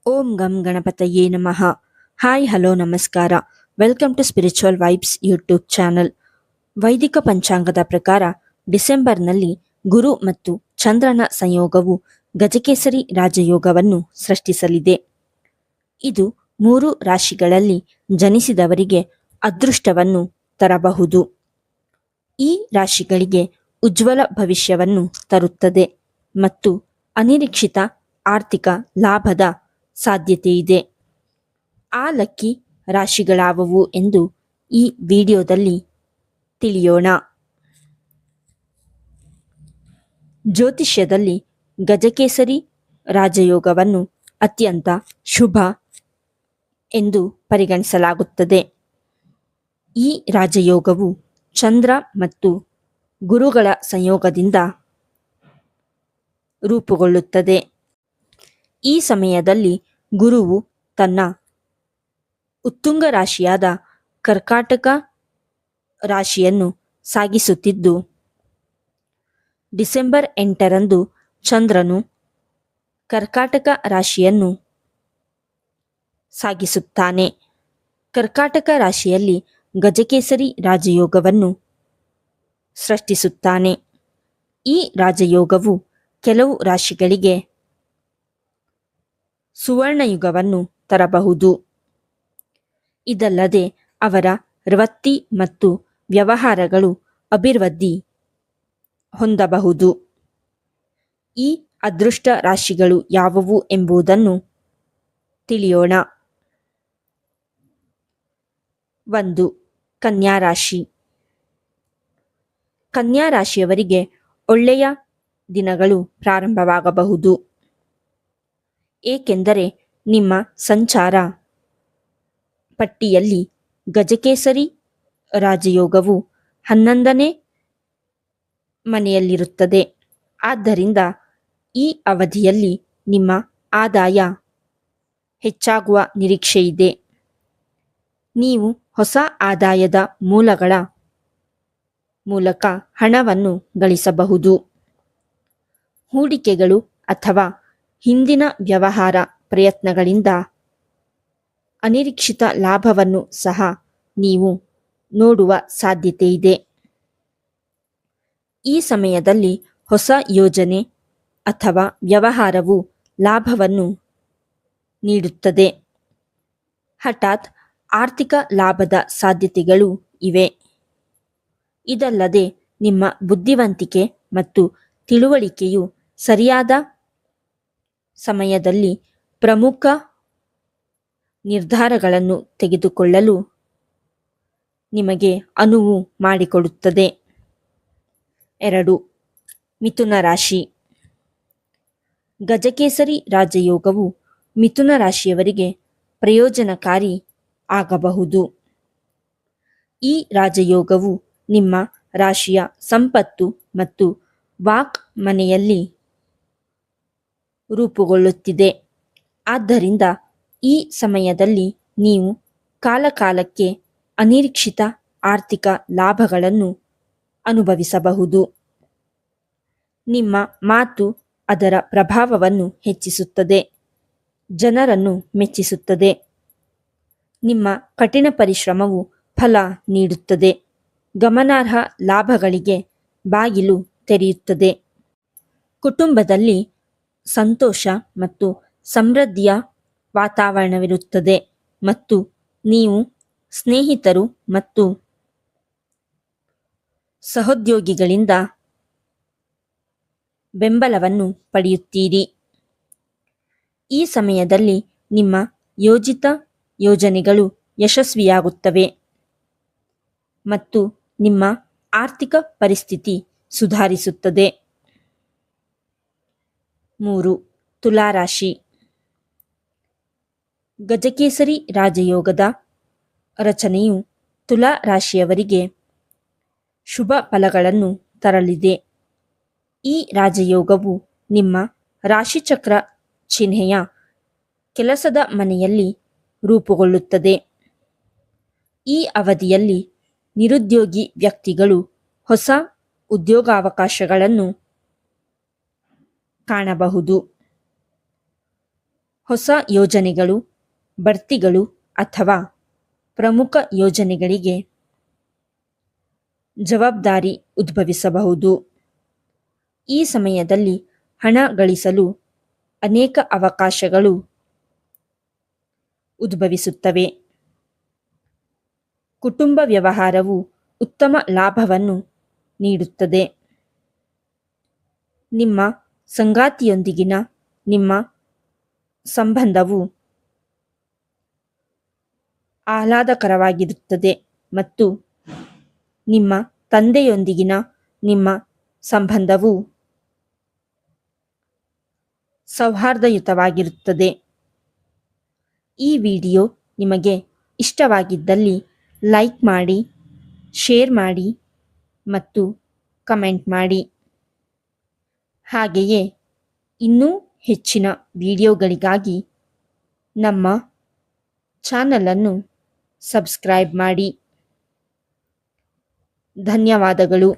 ಓಂ ಗಂ ಗಣಪತಯೇ ನಮಃ. ಹಾಯ್ ಹಲೋ ನಮಸ್ಕಾರ. Welcome to Spiritual Vibes YouTube channel. ವೈದಿಕ ಪಂಚಾಂಗದ ಪ್ರಕಾರ ಡಿಸೆಂಬರ್ನಲ್ಲಿ ಗುರು ಮತ್ತು ಚಂದ್ರನ ಸಂಯೋಗವು ಗಜಕೇಸರಿ ರಾಜಯೋಗವನ್ನು ಸೃಷ್ಟಿಸಲಿದೆ. ಇದು 3 ರಾಶಿಗಳಲ್ಲಿ ಜನಿಸಿದವರಿಗೆ ಅದೃಷ್ಟವನ್ನು ತರಬಹುದು. ಈ ರಾಶಿಗಳಿಗೆ ಉಜ್ವಲ ಭವಿಷ್ಯವನ್ನು ತರುತ್ತದೆ ಮತ್ತು ಅನಿರೀಕ್ಷಿತ ಆರ್ಥಿಕ ಲಾಭದ ಸಾಧ್ಯತೆಯಿದೆ. ಆ ಲಕ್ಕಿ ರಾಶಿಗಳಾವುವು ಎಂದು ಈ ವಿಡಿಯೋದಲ್ಲಿ ತಿಳಿಯೋಣ. ಜ್ಯೋತಿಷ್ಯದಲ್ಲಿ ಗಜಕೇಸರಿ ರಾಜಯೋಗವನ್ನು ಅತ್ಯಂತ ಶುಭ ಎಂದು ಪರಿಗಣಿಸಲಾಗುತ್ತದೆ. ಈ ರಾಜಯೋಗವು ಚಂದ್ರ ಮತ್ತು ಗುರುಗಳ ಸಂಯೋಗದಿಂದ ರೂಪುಗೊಳ್ಳುತ್ತದೆ. ಈ ಸಮಯದಲ್ಲಿ ಗುರುವು ತನ್ನ ಉತ್ತುಂಗ ರಾಶಿಯಾದ ಕರ್ಕಾಟಕ ರಾಶಿಯನ್ನು ಸಾಗಿಸುತ್ತಿದ್ದು, ಡಿಸೆಂಬರ್ 8ರಂದು ಚಂದ್ರನು ಕರ್ಕಾಟಕ ರಾಶಿಯನ್ನು ಸಾಗಿಸುತ್ತಾನೆ. ಕರ್ಕಾಟಕ ರಾಶಿಯಲ್ಲಿ ಗಜಕೇಸರಿ ರಾಜಯೋಗವನ್ನು ಸೃಷ್ಟಿಸುತ್ತಾನೆ. ಈ ರಾಜಯೋಗವು ಕೆಲವು ರಾಶಿಗಳಿಗೆ ಸುವರ್ಣಯುಗವನ್ನು ತರಬಹುದು. ಇದಲ್ಲದೆ ಅವರ ವೃತ್ತಿ ಮತ್ತು ವ್ಯವಹಾರಗಳು ಅಭಿವೃದ್ಧಿ ಹೊಂದಬಹುದು. ಈ ಅದೃಷ್ಟ ರಾಶಿಗಳು ಯಾವುವು ಎಂಬುದನ್ನು ತಿಳಿಯೋಣ. 1. ಕನ್ಯಾ ರಾಶಿ. ಕನ್ಯಾ ರಾಶಿಯವರಿಗೆ ಒಳ್ಳೆಯ ದಿನಗಳು ಪ್ರಾರಂಭವಾಗಬಹುದು. ಏಕೆಂದರೆ ನಿಮ್ಮ ಸಂಚಾರ ಪಟ್ಟಿಯಲ್ಲಿ ಗಜಕೇಸರಿ ರಾಜಯೋಗವು 11ನೇ ಮನೆಯಲ್ಲಿರುತ್ತದೆ. ಆದ್ದರಿಂದ ಈ ಅವಧಿಯಲ್ಲಿ ನಿಮ್ಮ ಆದಾಯ ಹೆಚ್ಚಾಗುವ ನಿರೀಕ್ಷೆಯಿದೆ. ನೀವು ಹೊಸ ಆದಾಯದ ಮೂಲಗಳ ಮೂಲಕ ಹಣವನ್ನು ಗಳಿಸಬಹುದು. ಹೂಡಿಕೆಗಳು ಅಥವಾ ಹಿಂದಿನ ವ್ಯವಹಾರ ಪ್ರಯತ್ನಗಳಿಂದ ಅನಿರೀಕ್ಷಿತ ಲಾಭವನ್ನು ಸಹ ನೀವು ನೋಡುವ ಸಾಧ್ಯತೆಯಿದೆ. ಈ ಸಮಯದಲ್ಲಿ ಹೊಸ ಯೋಜನೆ ಅಥವಾ ವ್ಯವಹಾರವು ಲಾಭವನ್ನು ನೀಡುತ್ತದೆ. ಹಠಾತ್ ಆರ್ಥಿಕ ಲಾಭದ ಸಾಧ್ಯತೆಗಳು ಇವೆ. ಇದಲ್ಲದೆ ನಿಮ್ಮ ಬುದ್ಧಿವಂತಿಕೆ ಮತ್ತು ತಿಳುವಳಿಕೆಯು ಸರಿಯಾದ ಸಮಯದಲ್ಲಿ ಪ್ರಮುಖ ನಿರ್ಧಾರಗಳನ್ನು ತೆಗೆದುಕೊಳ್ಳಲು ನಿಮಗೆ ಅನುವು ಮಾಡಿಕೊಡುತ್ತದೆ. 2. ಮಿಥುನ ರಾಶಿ. ಗಜಕೇಸರಿ ರಾಜಯೋಗವು ಮಿಥುನ ರಾಶಿಯವರಿಗೆ ಪ್ರಯೋಜನಕಾರಿ ಆಗಬಹುದು. ಈ ರಾಜಯೋಗವು ನಿಮ್ಮ ರಾಶಿಯ ಸಂಪತ್ತು ಮತ್ತು ವಾಕ್ ಮನೆಯಲ್ಲಿ ರೂಪುಗೊಳ್ಳುತ್ತಿದೆ. ಆದ್ದರಿಂದ ಈ ಸಮಯದಲ್ಲಿ ನೀವು ಕಾಲಕಾಲಕ್ಕೆ ಅನಿರೀಕ್ಷಿತ ಆರ್ಥಿಕ ಲಾಭಗಳನ್ನು ಅನುಭವಿಸಬಹುದು. ನಿಮ್ಮ ಮಾತು ಅದರ ಪ್ರಭಾವವನ್ನು ಹೆಚ್ಚಿಸುತ್ತದೆ, ಜನರನ್ನು ಮೆಚ್ಚಿಸುತ್ತದೆ. ನಿಮ್ಮ ಕಠಿಣ ಪರಿಶ್ರಮವು ಫಲ ನೀಡುತ್ತದೆ. ಗಮನಾರ್ಹ ಲಾಭಗಳಿಗೆ ಬಾಗಿಲು ತೆರೆಯುತ್ತದೆ. ಕುಟುಂಬದಲ್ಲಿ ಸಂತೋಷ ಮತ್ತು ಸಮೃದ್ಧಿಯ ವಾತಾವರಣವಿರುತ್ತದೆ ಮತ್ತು ನೀವು ಸ್ನೇಹಿತರು ಮತ್ತು ಸಹೋದ್ಯೋಗಿಗಳಿಂದ ಬೆಂಬಲವನ್ನು ಪಡೆಯುತ್ತೀರಿ. ಈ ಸಮಯದಲ್ಲಿ ನಿಮ್ಮ ಯೋಜಿತ ಯೋಜನೆಗಳು ಯಶಸ್ವಿಯಾಗುತ್ತವೆ ಮತ್ತು ನಿಮ್ಮ ಆರ್ಥಿಕ ಪರಿಸ್ಥಿತಿ ಸುಧಾರಿಸುತ್ತದೆ. 3. ತುಲಾ ರಾಶಿ. ಗಜಕೇಸರಿ ರಾಜಯೋಗದ ರಚನೆಯು ತುಲಾ ರಾಶಿಯವರಿಗೆ ಶುಭ ಫಲಗಳನ್ನು ತರಲಿದೆ. ಈ ರಾಜಯೋಗವು ನಿಮ್ಮ ರಾಶಿಚಕ್ರ ಚಿಹ್ನೆಯ ಕೆಲಸದ ಮನೆಯಲ್ಲಿ ರೂಪುಗೊಳ್ಳುತ್ತದೆ. ಈ ಅವಧಿಯಲ್ಲಿ ನಿರುದ್ಯೋಗಿ ವ್ಯಕ್ತಿಗಳು ಹೊಸ ಉದ್ಯೋಗಾವಕಾಶಗಳನ್ನು ಕಾಣಬಹುದು. ಹೊಸ ಯೋಜನೆಗಳು, ಬಡ್ತಿಗಳು ಅಥವಾ ಪ್ರಮುಖ ಯೋಜನೆಗಳಿಗೆ ಜವಾಬ್ದಾರಿ ಉದ್ಭವಿಸಬಹುದು. ಈ ಸಮಯದಲ್ಲಿ ಹಣ ಗಳಿಸಲು ಅನೇಕ ಅವಕಾಶಗಳು ಉದ್ಭವಿಸುತ್ತವೆ. ಕುಟುಂಬ ವ್ಯವಹಾರವು ಉತ್ತಮ ಲಾಭವನ್ನು ನೀಡುತ್ತದೆ. ನಿಮ್ಮ ಸಂಗಾತಿಯೊಂದಿಗಿನ ನಿಮ್ಮ ಸಂಬಂಧವು ಆಹ್ಲಾದಕರವಾಗಿರುತ್ತದೆ ಮತ್ತು ನಿಮ್ಮ ತಂದೆಯೊಂದಿಗಿನ ನಿಮ್ಮ ಸಂಬಂಧವು ಸೌಹಾರ್ದಯುತವಾಗಿರುತ್ತದೆ. ಈ ವಿಡಿಯೋ ನಿಮಗೆ ಇಷ್ಟವಾಗಿದ್ದಲ್ಲಿ ಲೈಕ್ ಮಾಡಿ, ಶೇರ್ ಮಾಡಿ ಮತ್ತು ಕಮೆಂಟ್ ಮಾಡಿ. ಹಾಗೆಯೇ ಇನ್ನೂ ಹೆಚ್ಚಿನ ವಿಡಿಯೋಗಳಿಗಾಗಿ ನಮ್ಮ ಚಾನಲನ್ನು ಸಬ್ಸ್ಕ್ರೈಬ್ ಮಾಡಿ. ಧನ್ಯವಾದಗಳು.